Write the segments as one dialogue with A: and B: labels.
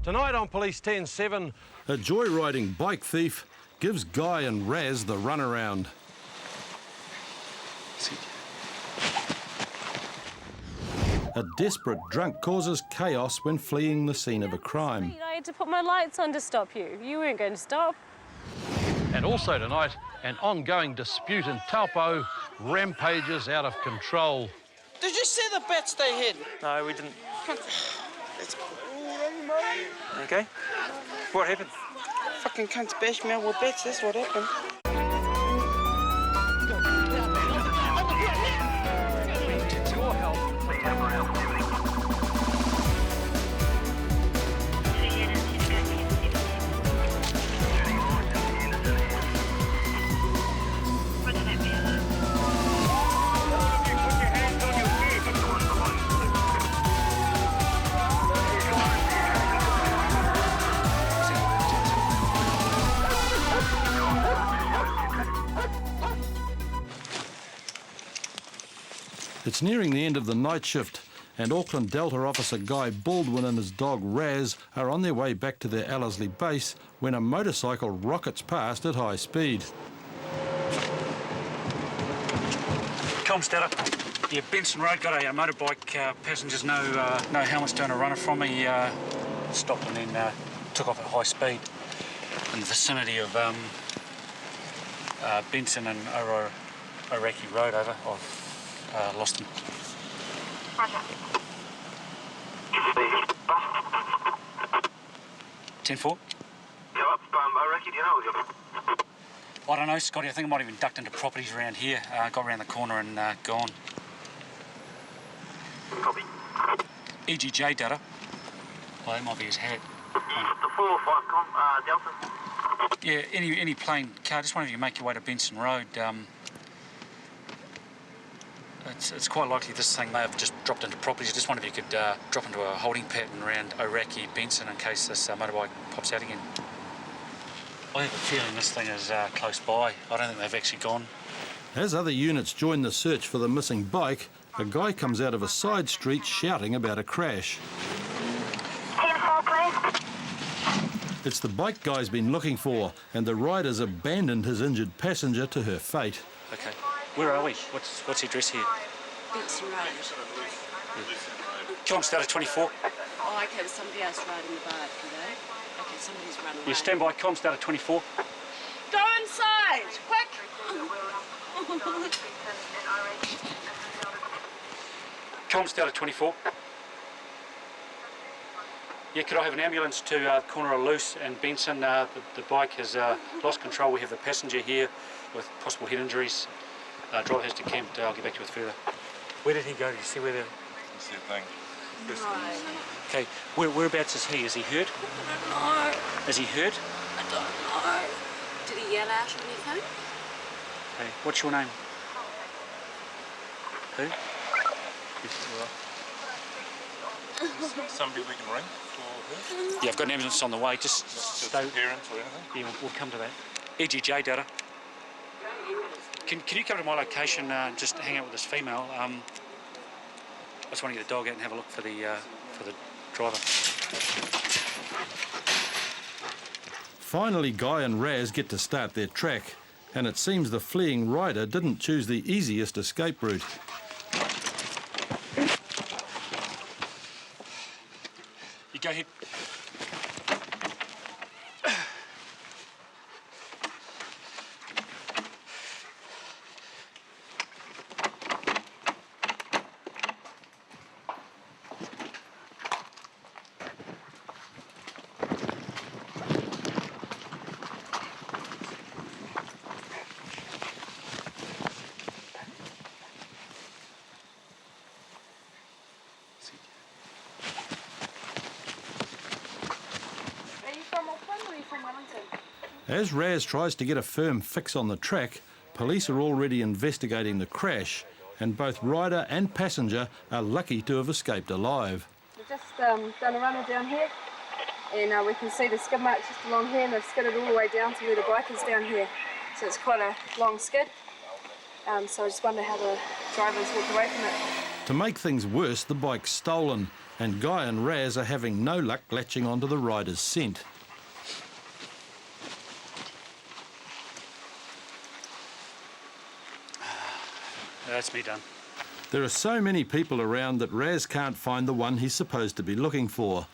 A: Tonight on Police 10-7, a joyriding bike thief gives Guy and Raz the runaround. A desperate drunk causes chaos when fleeing the scene of a crime.
B: I had to put my lights on to stop you. You weren't going to stop.
A: And also tonight, an ongoing dispute in Tapo rampages out of control.
C: Did you see the bats they hid?
D: No, we didn't. Okay. What happened?
C: Fucking cunts bashed me out with bats, that's what happened.
A: It's nearing the end of the night shift, and Auckland Delta officer Guy Baldwin and his dog Raz are on their way back to their Ellerslie base when a motorcycle rockets past at high speed.
D: Comstatter. Yeah, Benson Road, got a motorbike, passengers, no helmets, doing a runner from me, stopped and then took off at high speed in the vicinity of Benson and Oraki Road over. I've lost them.
E: Roger.
D: 10-4?
E: Yeah, Oraki, do you know?
D: I don't know, Scotty. I think I might have been ducked into properties around here. Got around the corner and gone.
E: Copy.
D: EGJ data. Oh, that might be his hat.
E: The 405 Delta.
D: Yeah, any plain car. Just wonder if you make your way to Benson Road. It's quite likely this thing may have just dropped into properties. I just wonder if you could drop into a holding pattern around Oraki, Benson, in case this motorbike pops out again. I have a feeling this thing is close by. I don't think they've actually gone.
A: As other units join the search for the missing bike, a guy comes out of a side street shouting about a crash.
E: 10-4, please.
A: It's the bike Guy's been looking for, and the rider's abandoned his injured passenger to her fate.
D: Okay, where are we? What's the address here?
F: Benson Road.
D: Contamination 24.
F: Oh, okay, there's somebody else riding the bike, you know? Okay, somebody's running away.
D: You stand by, Contamination 24.
F: Go inside, quick!
D: Contamination 24. Yeah, could I have an ambulance to the corner of Luce and Benson? The bike has lost control. We have the passenger here with possible head injuries. Driver has decamped. I'll get back to you with further. Where did he go? Did you see where the...
G: Didn't see a thing.
F: No.
D: Okay, whereabouts is he? Is he hurt?
F: I don't know.
D: Is he hurt?
F: I don't know. Did he yell out or anything?
D: Okay, what's your name? Who?
G: Somebody we can ring for her?
D: Yeah, I've got an ambulance on the way. Just stay.
G: Parents or anything?
D: Yeah, we'll come to that. EGJ data. Can you come to my location, just hang out with this female? I just want to get the dog out and have a look for the driver.
A: Finally, Guy and Raz get to start their track, and it seems the fleeing rider didn't choose the easiest escape route.
D: You go ahead.
A: As Raz tries to get a firm fix on the track, police are already investigating the crash, and both rider and passenger are lucky to have escaped alive.
H: We've just done a runner down here, and we can see the skid marks just along here, and they've skidded all the way down to where the bike is down here. So it's quite a long skid. So I just wonder how the drivers walked away from it.
A: To make things worse, the bike's stolen, and Guy and Raz are having no luck latching onto the rider's scent.
D: That's me done.
A: There are so many people around that Raz can't find the one he's supposed to be looking for.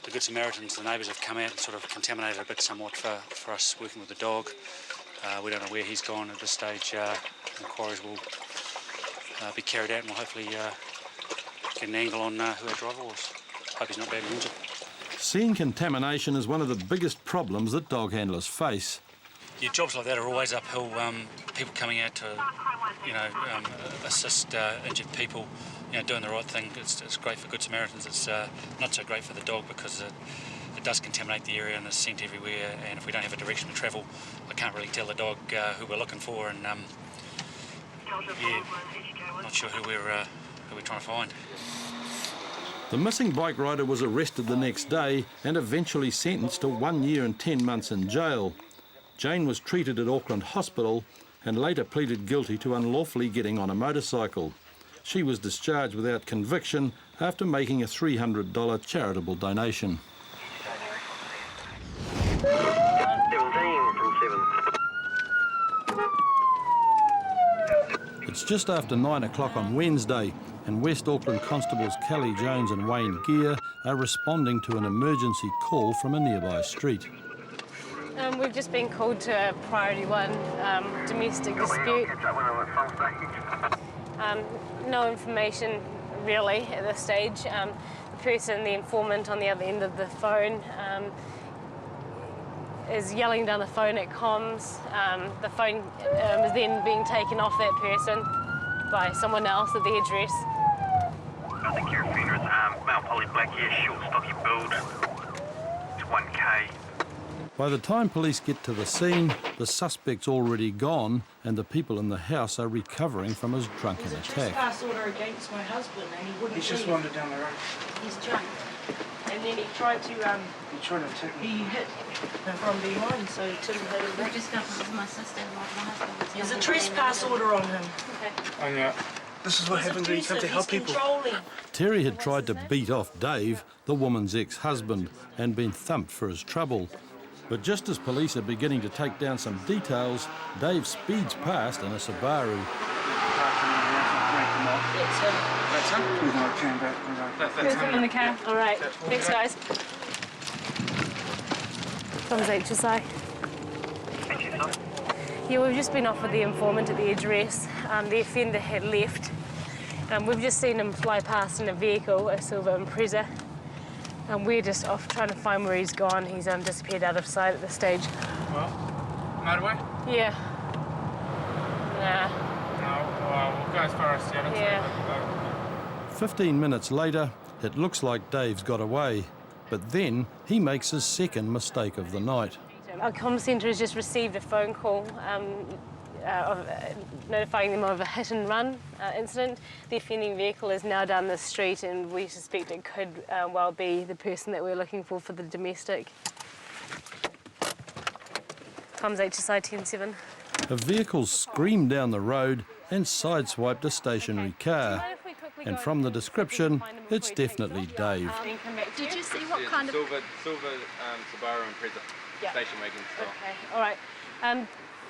D: The Good Samaritans, the neighbours have come out and sort of contaminated a bit somewhat for us working with the dog. We don't know where he's gone at this stage. Inquiries will be carried out and we'll hopefully get an angle on who our driver was. Hope he's not badly injured.
A: Scene contamination is one of the biggest problems that dog handlers face.
D: Yeah, jobs like that are always uphill. People coming out to, assist injured people, doing the right thing. It's great for Good Samaritans. It's not so great for the dog because it does contaminate the area and there's scent everywhere. And if we don't have a direction to travel, I can't really tell the dog who we're looking for. And not sure who we're trying to find.
A: The missing bike rider was arrested the next day and eventually sentenced to 1 year and 10 months in jail. Jane was treated at Auckland Hospital and later pleaded guilty to unlawfully getting on a motorcycle. She was discharged without conviction after making a $300 charitable donation.
E: 17 from 7.
A: It's just after 9 o'clock on Wednesday and West Auckland Constables Kelly Jones and Wayne Gear are responding to an emergency call from a nearby street.
B: We've just been called to a priority 1 domestic dispute. No information really at this stage. The person, the informant on the other end of the phone, is yelling down the phone at comms. The phone is then being taken off that person by someone else at the address.
E: I think your offender is male poly black hair, short stocky build. It's 1K.
A: By the time police get to the scene, the suspect's already gone and the people in the house are recovering from his drunken attack.
I: Trespass order against my husband and he wouldn't
C: He's just
I: leave.
C: wandered down the road.
I: He's drunk. And then he tried to,
C: He tried to attack me.
I: he hit from behind, so Tim hit him.
F: We're just going with my sister and my husband.
I: There's a trespass order on him.
C: Oh, yeah. This is what happens when you come to help
I: He's
C: people.
I: controlling.
A: Terry had tried to beat off Dave, the woman's ex-husband, and been thumped for his trouble. But just as police are beginning to take down some details, Dave speeds past in a Subaru.
I: It's him.
C: That's him? He's not came back.
B: Who's in the car? All right. Thanks, guys. Tom's HSI. Yeah, we've just been offered the informant at the address. The offender had left. We've just seen him fly past in a vehicle, a silver Impreza. And we're just off trying to find where he's gone. He's disappeared out of sight at this stage.
J: Well, motorway?
B: Yeah. Nah.
J: No, we'll go as far as Seattle.
B: Yeah.
A: 15 minutes later, it looks like Dave's got away. But then he makes his second mistake of the night.
B: Our comm centre has just received a phone call notifying them of a hit-and-run incident. The offending vehicle is now down the street and we suspect it could well be the person that we're looking for the domestic. Comms HSI 10-7.
A: A vehicle screamed down the road and sideswiped a stationary car. And from the description, it's definitely Dave.
F: Did you see what kind of...
J: Silver Subaru Impreza. Station wagon style.
B: Okay, all right.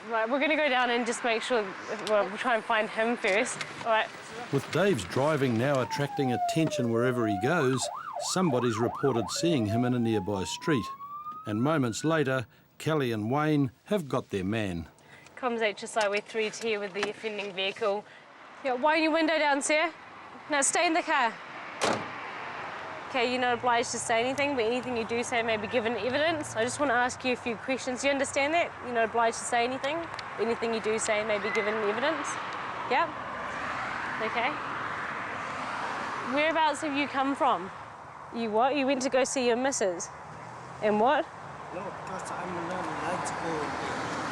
B: Right, we're going to go down and just make sure, well, we'll try and find him first. All right.
A: With Dave's driving now attracting attention wherever he goes, somebody's reported seeing him in a nearby street. And moments later, Kelly and Wayne have got their man.
B: Comms HSI, we're 3 here with the offending vehicle. Yeah, wind your window down, sir. Now stay in the car. Okay, you're not obliged to say anything, but anything you do say may be given evidence. I just want to ask you a few questions. Do you understand that? You're not obliged to say anything. Anything you do say may be given evidence. Yeah? Okay. Whereabouts have you come from? You what? You went to go see your missus. And what?
I: No, because I'm not allowed to go there.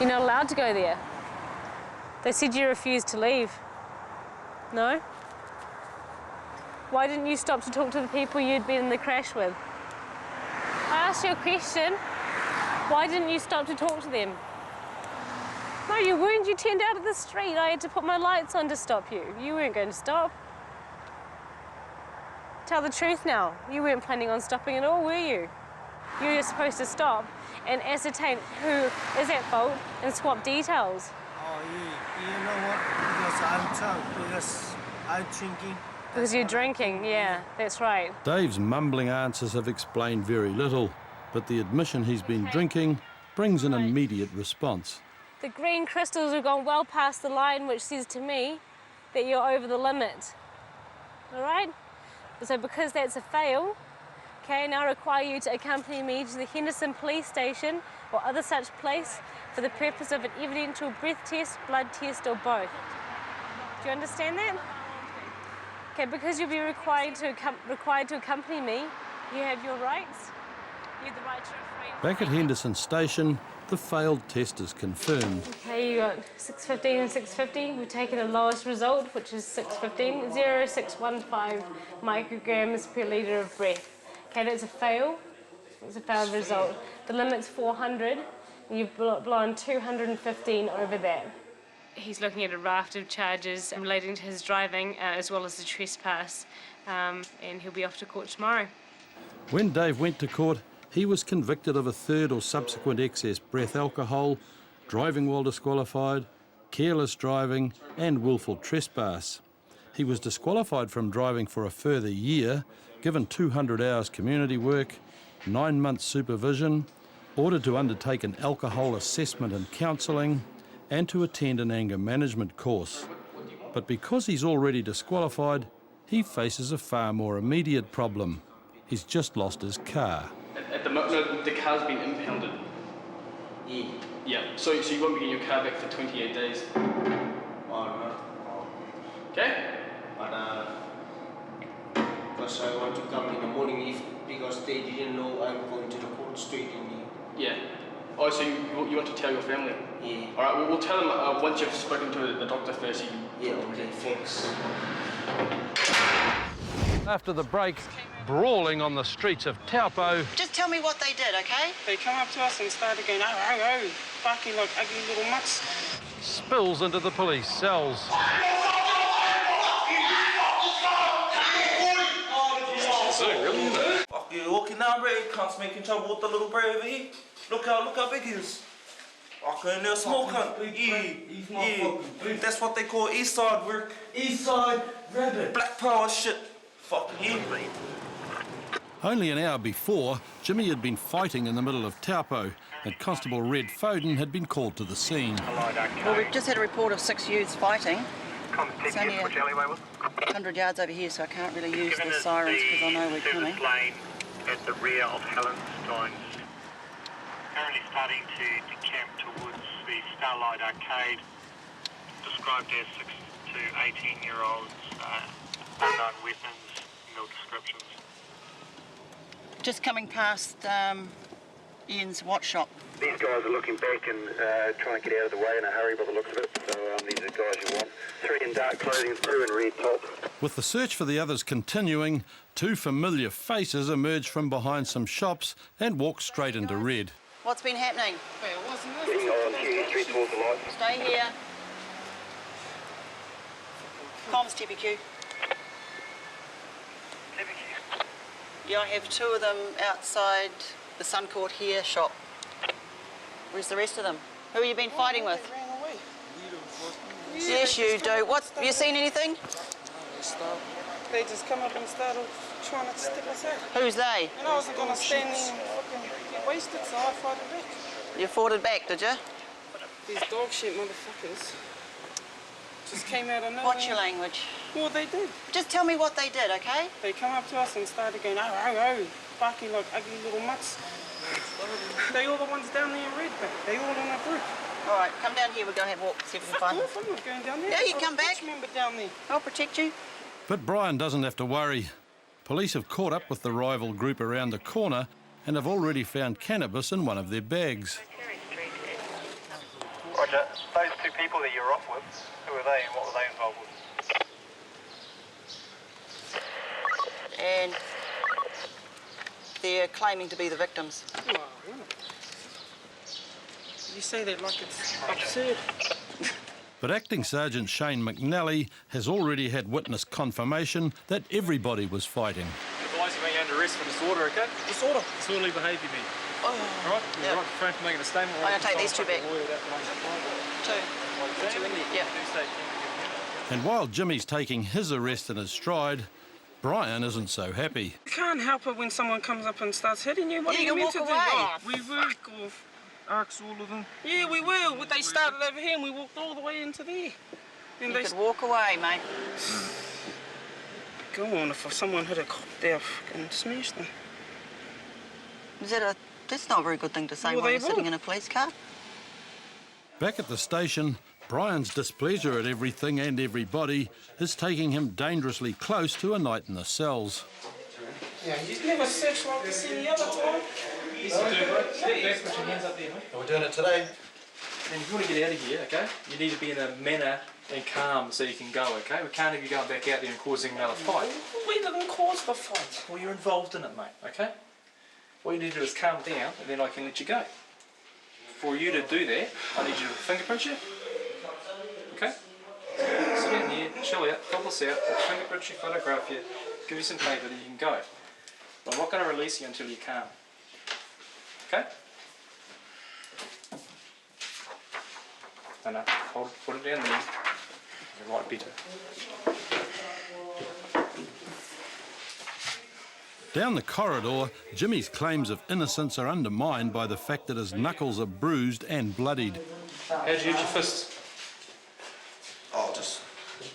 B: You're not allowed to go there. They said you refused to leave. No? Why didn't you stop to talk to the people you'd been in the crash with? I asked you a question. Why didn't you stop to talk to them? No, you weren't. You turned out of the street. I had to put my lights on to stop you. You weren't going to stop. tell the truth now. You weren't planning on stopping at all, were you? You were supposed to stop and ascertain who is at fault and swap details.
I: Oh, you know what? Because I'm drunk, because I'm drinking.
B: Because you're drinking, yeah, that's right.
A: Dave's mumbling answers have explained very little, but the admission he's been drinking brings an immediate response.
B: The green crystals have gone well past the line, which says to me that you're over the limit. All right? So because that's a fail, okay, now I require you to accompany me to the Henderson Police Station or other such place for the purpose of an evidential breath test, blood test, or both. Do you understand that? Okay, because you'll be required to accompany me, you have your rights. You have the right to refrain.
A: Back at Henderson Station, the failed test is confirmed.
B: Okay, you got 615 and 650. We've taken the lowest result, which is 615, 0.615 micrograms per litre of breath. Okay, that's a fail. It's a failed result. The limit's 400, and you've blown 215 over that. He's looking at a raft of charges relating to his driving, as well as the trespass, and he'll be off to court tomorrow.
A: When Dave went to court, he was convicted of a third or subsequent excess breath alcohol, driving while disqualified, careless driving and willful trespass. He was disqualified from driving for a further year, given 200 hours community work, 9 months supervision, ordered to undertake an alcohol assessment and counselling, and to attend an anger management course. But because he's already disqualified, he faces a far more immediate problem. He's just lost his car.
K: No, the car's been impounded.
L: Yeah.
K: Yeah, so you won't be getting your car back for 28 days.
L: Oh, no.
K: Okay?
L: But, because I want to come in the morning because they didn't know I'm going to the court straight in the...
K: Yeah. Oh, so you want to tell your family?
L: Yeah.
K: All right, well, we'll tell them once you've spoken to the doctor first.
L: Yeah, okay, thanks.
A: After the break, brawling on the streets of Tapo.
F: Just tell me what they did, okay?
I: They come up to us and started going, oh, barking like ugly little mutts.
A: Spills into the police cells.
M: Fuck you, walking down bro, cunts making trouble with the little bro over here. Look how big he is. Okay, and they're small cunt. Yeah. That's what they call East Side work.
I: East Side rabbit.
M: Black power shit. Fucking you.
A: Only an hour before, Jimmy had been fighting in the middle of Taupo, and Constable Red Foden had been called to the scene.
F: Well, we've just had a report of 6 youths fighting. It's only 100 yards over here, so I can't really use the sirens because I know we're coming.
E: At the rear of Hellenstein. Currently starting to decamp towards the Starlight Arcade, described as 6 to 18-year-olds, unknown weapons, no descriptions.
F: Just coming past Ian's watch shop.
E: These guys are looking back and trying to get out of the way in a hurry by the looks of it, so these are guys you want. 3 in dark clothing, 2 in red top.
A: With the search for the others continuing, 2 familiar faces emerged from behind some shops and walked straight into Red.
F: What's been happening?
E: Getting on Q3 towards the light.
F: Stay here. Comms, TPQ. Yeah, I have 2 of them outside the Sun Court here shop. Where's the rest of them? Who have you been fighting with?
I: They ran away.
F: Yes, you do. Have you seen anything?
I: They just come up and started trying to stick us out.
F: Who's they?
I: And I wasn't going to stand there and fucking get wasted, so I fought it back.
F: You fought it back, did you?
I: These dog shit motherfuckers just came out of nowhere.
F: What's your language?
I: Well, they did.
F: Just tell me what they did, okay?
I: They come up to us and started going, oh, barking like ugly little mutts. They all the ones down there in red, but they all in a group.
F: All right, come down here. We're going to have a walk, see if we can find them.
I: I'm not going down there.
F: Yeah, you come back.
I: Member down there.
F: I'll protect you.
A: But Brian doesn't have to worry. Police have caught up with the rival group around the corner and have already found cannabis in one of their bags.
E: Roger. Those 2 people that you're off with, who are they and what were they involved with?
F: And they're claiming to be the victims.
I: Oh, you say that like it's absurd.
A: But Acting Sergeant Shane McNally has already had witness confirmation that everybody was fighting.
J: arrest for disorder, okay?
M: Disorder.
J: Disorderly behaviour, man.
F: Oh.
J: Alright? You're
F: Yep.
J: right for phone for making a statement.
F: I'm going to take these two back. Two. Yep.
A: And while Jimmy's taking his arrest in his stride, Brian isn't so happy.
I: You can't help it when someone comes up and starts hitting you. What
F: Yeah,
I: are you
F: you
I: meant to
F: walk
I: do?
F: away.
I: Oh, we work off.
C: Ask all of them.
I: Yeah, we will. They started over here and we walked all the way into there. Then
F: You
I: they
F: could walk away, mate.
I: go on if someone hit a cop there, fucking smash them.
F: That's not a very good thing to say
I: Well,
F: while
I: they
F: you're sitting
I: will.
F: in a police car.
A: Back at the station, Brian's displeasure at everything and everybody is taking him dangerously close to a night in the cells.
I: Yeah, he's never searched like this any other time.
J: Yes, you do, bro. Step back, put your hands up there, mate.
K: We're doing it today.
J: And if you want to get out of here, okay, you need to be in a manner and calm so you can go, okay? We can't have you going back out there and causing another fight.
I: We didn't cause the fight.
J: Well, you're involved in it, mate, okay? What you need to do is calm down and then I can let you go. For you to do that, I need you to fingerprint you. Okay? Sit down here, chill out, fill this out, I'll fingerprint you, photograph you, give you some paper, then you can go. But I'm not going to release you until you're calm. Okay? No, hold, put it down there. You're right, better.
A: Down the corridor, Jimmy's claims of innocence are undermined by the fact that his knuckles are bruised and bloodied.
J: How'd you use your fists?
M: Oh, just...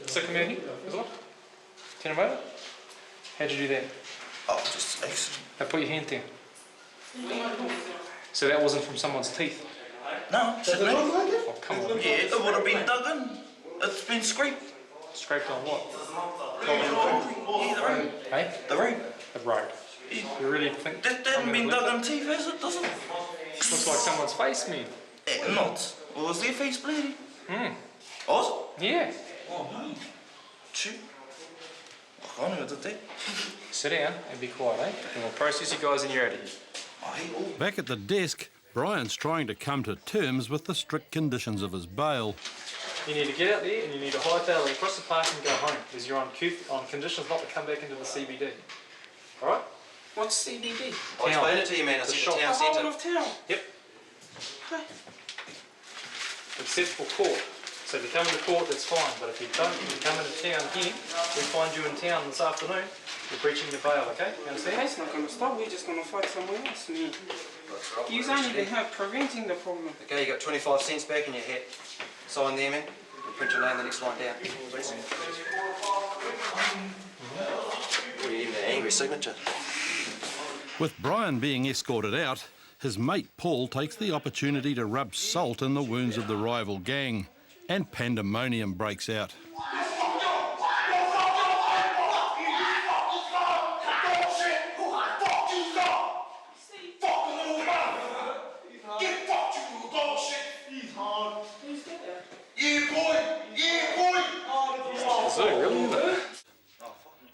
J: Stick them out here, is it? Turn them over. How'd you do that?
M: Oh, just accident.
J: Now put your hand there. So that wasn't from someone's teeth?
M: No, shouldn't it?
J: Oh, come on.
M: Yeah, it would have been dug in. It's been scraped.
J: Scraped on what?
M: Yeah, the road.
J: Hey?
M: The road.
J: The road. You really think...
M: That hasn't been dug in teeth, has it? Doesn't it?
J: Looks like someone's face, man.
M: Not. Well, was their face bleeding?
J: Hmm.
M: Was it?
J: Yeah.
M: Oh, no. Shoot. I can't even do that.
J: Sit down and be quiet, eh? And we'll process you guys and you're out of here.
A: Back at the desk, Brian's trying to come to terms with the strict conditions of his bail.
J: You need to get out there and you need to hightail it across the park and go home because you're on conditions not to come back into the CBD. Alright?
I: What's CBD?
K: I'll explain it to you, man. It's
J: The
K: in the town
I: The whole
K: centre.
I: of town.
J: Yep.
I: Okay.
J: Except for court. So if you come into court, that's fine. But if you don't, you come into town here, we find you in town this afternoon, you're breaching your bail, okay? You understand?
I: That's not going to stop. We're just going to fight somewhere else, man.
K: That's right.
I: You only can help preventing the problem.
K: Okay, you got 25 cents back in your hat. Sign there, man. We'll print your name the next line down. Please. Oh, even an angry signature.
A: With Brian being escorted out, his mate Paul takes the opportunity to rub salt in the wounds of the rival gang, and pandemonium breaks out.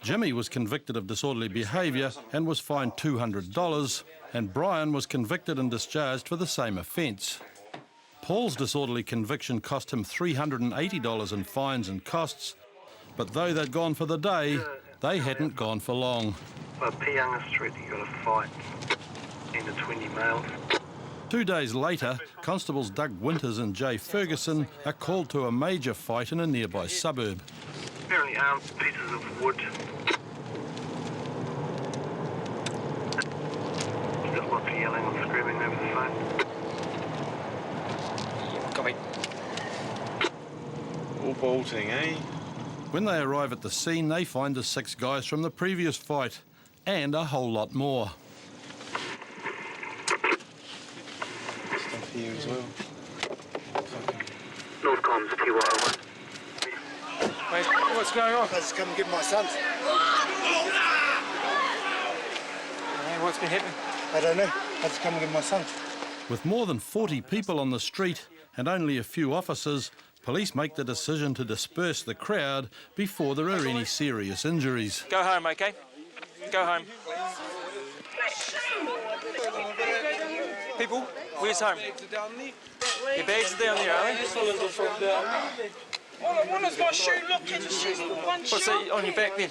A: Jimmy was convicted of disorderly behaviour and was fined $200, and Brian was convicted and discharged for the same offence. Paul's disorderly conviction cost him $380 in fines and costs, but though they'd gone for the day, they hadn't gone for long.
E: Well, P. Younger Street, you got a fight in the 20 males.
A: 2 days later, Constables Doug Winters and Jay Ferguson are called to a major fight in a nearby suburb.
E: Apparently armed pieces of wood. There's lots of yelling and screaming over the phone.
J: Copy.
G: All bolting, eh?
A: When they arrive at the scene, they find the 6 guys from the previous fight, and a whole lot more.
G: Stuff here as well.
E: North Comms, T101.
J: Wait, what's going on?
C: I just come and get my sons.
J: Hey, what's been happening?
C: I don't know. I just come and get my sons.
A: With more than 40 people on the street and only a few officers, police make the decision to disperse the crowd before there are any serious injuries.
J: Go home, okay? Go home. People, where's home? Your bags are down there, are they?
I: All I want is my shoe. Look, can you see one
J: What's
I: shoe?
J: that on your back then?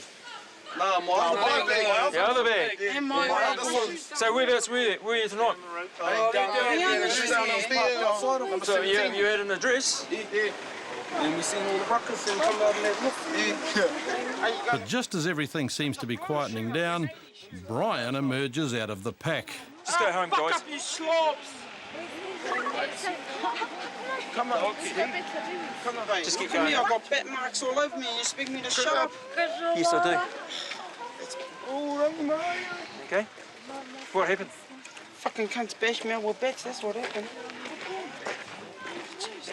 M: No, my bag.
J: The other bag.
I: And my other one.
J: So whereabouts were you tonight? So you had an address?
I: Yeah. And we seen all the ruckus and come out and that.
A: But just as everything seems to be quietening down, Brian emerges out of the pack.
J: Just go home, guys.
I: Fuck up, you slobs! Come on, come on,
J: Just keep
I: look at me,
J: going.
I: I've got bat marks all over me and you expect me to shut up?
J: Yes, I do.
I: All right, Mario.
J: Okay. What happened?
I: Fucking cunts bashed me out with bats, that's what happened.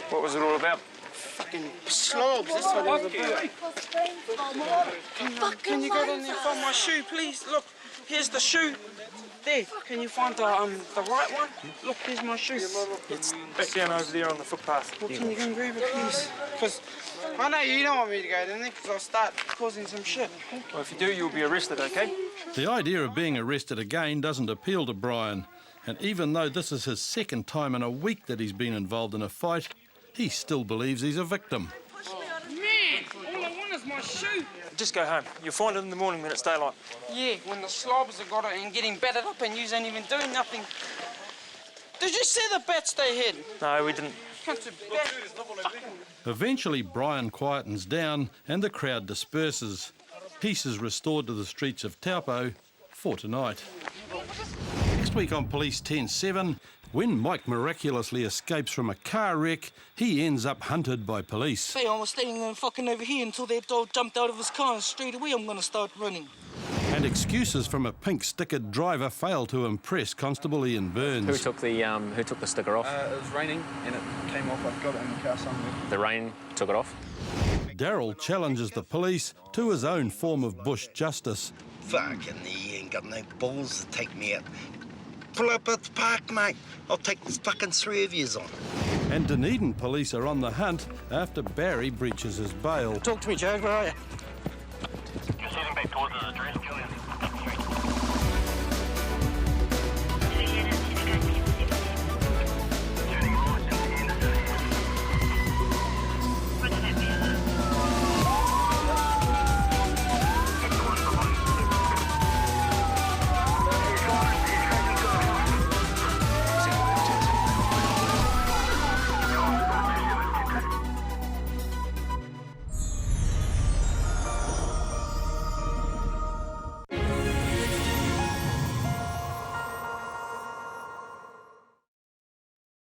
J: What was it all about?
I: Fucking slobs, that's what it was about. Can you go down there and find my shoe, please? Look, here's the shoe. There, can you find the right one? Look, here's my shoe.
J: It's back down over there on the footpath.
I: Well, can you go and grab it, please? Because I know you don't want me to go down there because I'll start causing some shit.
J: Well, if you do, you'll be arrested, okay?
A: The idea of being arrested again doesn't appeal to Brian, and even though this is his second time in a week that he's been involved in a fight, he still believes he's a victim.
I: Man, all I want is my shoe.
J: Just go home. You'll find it in the morning when it's daylight.
I: Yeah, when the slobs have got it and getting battered up and you ain't even doing nothing. Did you see the bats they had?
J: No, we didn't.
A: Eventually, Brian quietens down and the crowd disperses. Peace is restored to the streets of Tapo for tonight. Next week on Police 10-7, when Mike miraculously escapes from a car wreck, he ends up hunted by police.
N: Hey, I was standing there fucking over here until that dog jumped out of his car and straight away I'm gonna start running.
A: And excuses from a pink-stickered driver fail to impress Constable Ian Burns.
O: Who took the sticker off?
G: It was raining and it came off. I've got it in the car somewhere.
O: The rain took it off.
A: Daryl challenges the police to his own form of bush justice.
P: Fucking he ain't got no balls to take me out. Pull up at the park, mate. I'll take the fucking three of yous on.
A: And Dunedin police are on the hunt after Barry breaches his bail.
N: Talk to me, Joe, where are you?